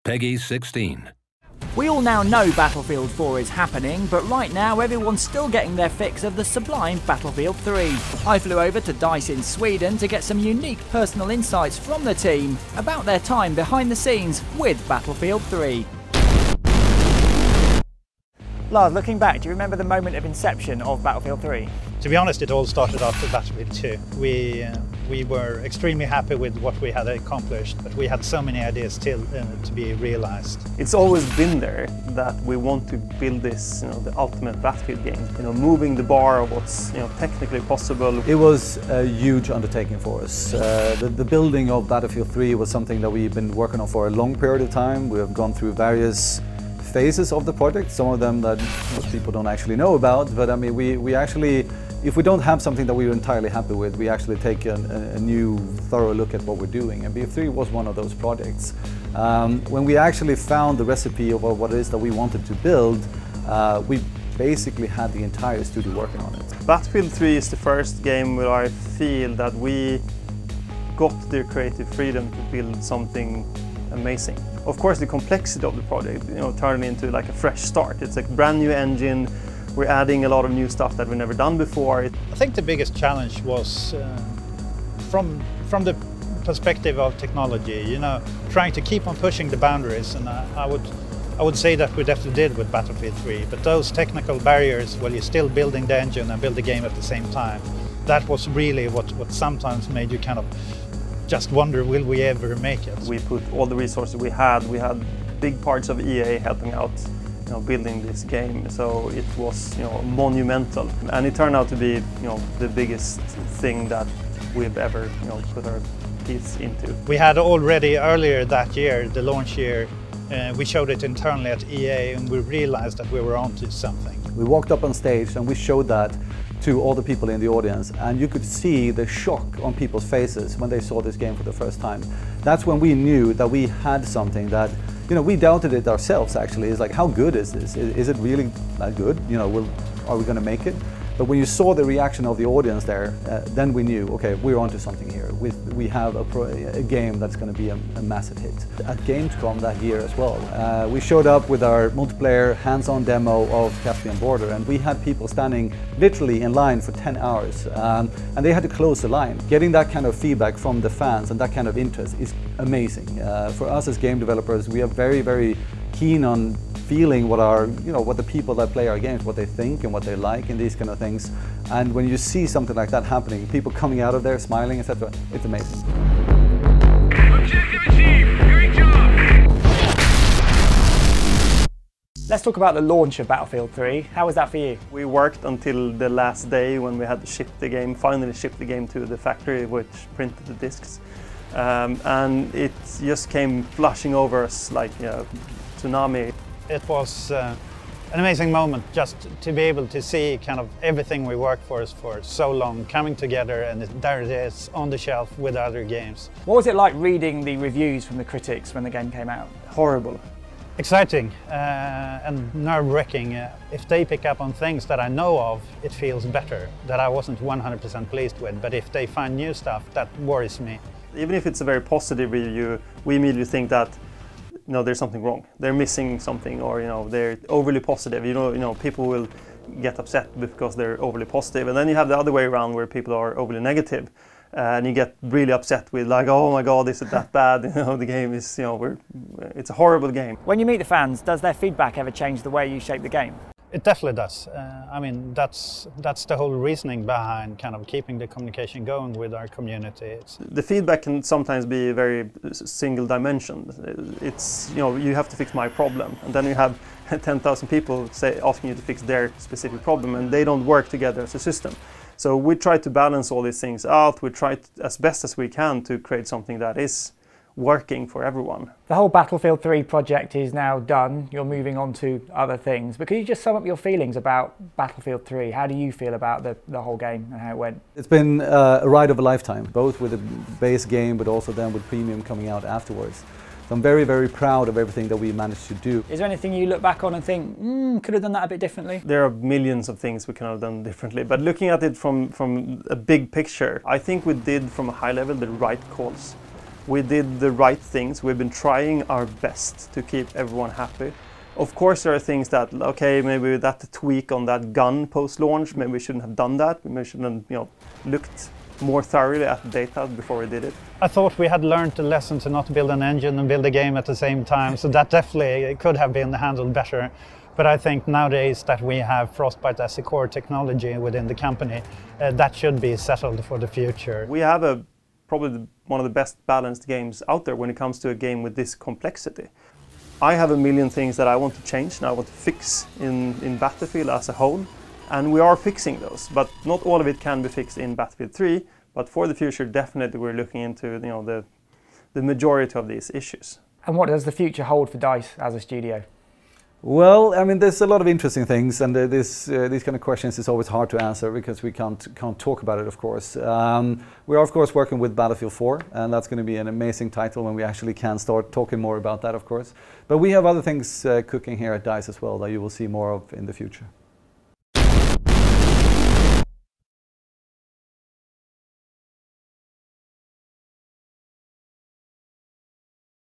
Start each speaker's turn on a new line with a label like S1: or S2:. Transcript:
S1: Peggy 16.
S2: We all now know Battlefield 4 is happening, but right now everyone's still getting their fix of the sublime Battlefield 3. I flew over to DICE in Sweden to get some unique personal insights from the team about their time behind the scenes with Battlefield 3. Lars, looking back, do you remember the moment of inception of Battlefield 3?
S3: To be honest, it all started after Battlefield 2. We were extremely happy with what we had accomplished, but we had so many ideas still to be realized.
S4: It's always been there that we want to build this, the ultimate Battlefield game. Moving the bar of what's, technically possible.
S5: It was a huge undertaking for us. The building of Battlefield 3 was something that we've been working on for a long period of time. We have gone through various phases of the project, some of them that most people don't actually know about, but I mean, we actually, if we don't have something that we're entirely happy with, we actually take a new, thorough look at what we're doing, and BF3 was one of those projects. When we actually found the recipe of what it is that we wanted to build, we basically had the entire studio working on it.
S4: Battlefield 3 is the first game where I feel that we got the creative freedom to build something amazing. Of course, the complexity of the project, turned into like a fresh start. It's like a brand new engine. We're adding a lot of new stuff that we've never done before.
S3: I think the biggest challenge was from the perspective of technology, trying to keep on pushing the boundaries, and I would say that we definitely did with Battlefield 3. But those technical barriers, while you're still building the engine and build the game at the same time, that was really what sometimes made you kind of just wonder, will we ever make it?
S4: We put all the resources we had big parts of EA helping out, building this game. So it was, monumental. And it turned out to be, the biggest thing that we've ever, put our teeth into.
S3: We had already earlier that year, the launch year, we showed it internally at EA and we realized that we were onto something.
S5: We walked up on stage and we showed that to all the people in the audience, and you could see the shock on people's faces when they saw this game for the first time. That's when we knew that we had something that, we doubted it ourselves actually. It's like, how good is this? Is it really that good? Are we going to make it? But when you saw the reaction of the audience there, then we knew, okay, we're onto something here. We have a game that's going to be a massive hit. At Gamescom that year as well, we showed up with our multiplayer hands-on demo of Caspian Border, and we had people standing literally in line for 10 hours, and they had to close the line. Getting that kind of feedback from the fans and that kind of interest is amazing. For us as game developers, we are very, very keen on feeling what the people that play our games, what they think and what they like and these kind of things. And when you see something like that happening, people coming out of there smiling, etc., it's amazing.
S6: Objective achieved. Great job.
S2: Let's talk about the launch of Battlefield 3. How was that for you?
S4: We worked until the last day when we had to ship the game, finally ship the game to the factory which printed the discs. And it just came flushing over us like a tsunami.
S3: It was an amazing moment just to be able to see kind of everything we worked for so long coming together, and there it is on the shelf with other games.
S2: What was it like reading the reviews from the critics when the game came out?
S4: Horrible.
S3: Exciting and nerve-wracking. If they pick up on things that I know of, it feels better, that I wasn't 100% pleased with. But if they find new stuff, that worries me.
S4: Even if it's a very positive review, we immediately think that there's something wrong. They're missing something, or they're overly positive. People will get upset because they're overly positive, and then you have the other way around where people are overly negative, and you get really upset with like, oh my God, is it that bad? The game is, it's a horrible game.
S2: When you meet the fans, does their feedback ever change the way you shape the game?
S3: It definitely does. I mean, that's the whole reasoning behind kind of keeping the communication going with our community.
S4: The feedback can sometimes be very single dimension. It's, you have to fix my problem, and then you have 10,000 people asking you to fix their specific problem, and they don't work together as a system. So we try to balance all these things out. We try as best as we can to create something that is working for everyone.
S2: The whole Battlefield 3 project is now done. You're moving on to other things. But could you just sum up your feelings about Battlefield 3? How do you feel about the whole game and how it went?
S5: It's been a ride of a lifetime, both with the base game but also then with Premium coming out afterwards. So I'm very, very proud of everything that we managed to do.
S2: Is there anything you look back on and think, could have done that a bit differently?
S4: There are millions of things we could have done differently, but looking at it from a big picture, I think we did from a high level the right calls. we did the right things. We've been trying our best to keep everyone happy. Of course, there are things that, okay, maybe that tweak on that gun post-launch, maybe we shouldn't have done that. Maybe we should have, looked more thoroughly at the data before we did it.
S3: I thought we had learned the lesson to not build an engine and build a game at the same time, so that definitely could have been handled better. But I think nowadays that we have Frostbite as a core technology within the company, that should be settled for the future.
S4: We have probably one of the best balanced games out there when it comes to a game with this complexity. I have a million things that I want to change and I want to fix in Battlefield as a whole. And we are fixing those, but not all of it can be fixed in Battlefield 3. But for the future, definitely we're looking into the majority of these issues.
S2: And what does the future hold for DICE as a studio?
S5: Well, I mean, there's a lot of interesting things, and these kind of questions is always hard to answer because we can't talk about it, of course. We are, of course, working with Battlefield 4, and that's going to be an amazing title when we actually can start talking more about that, of course. But we have other things cooking here at DICE as well that you will see more of in the future.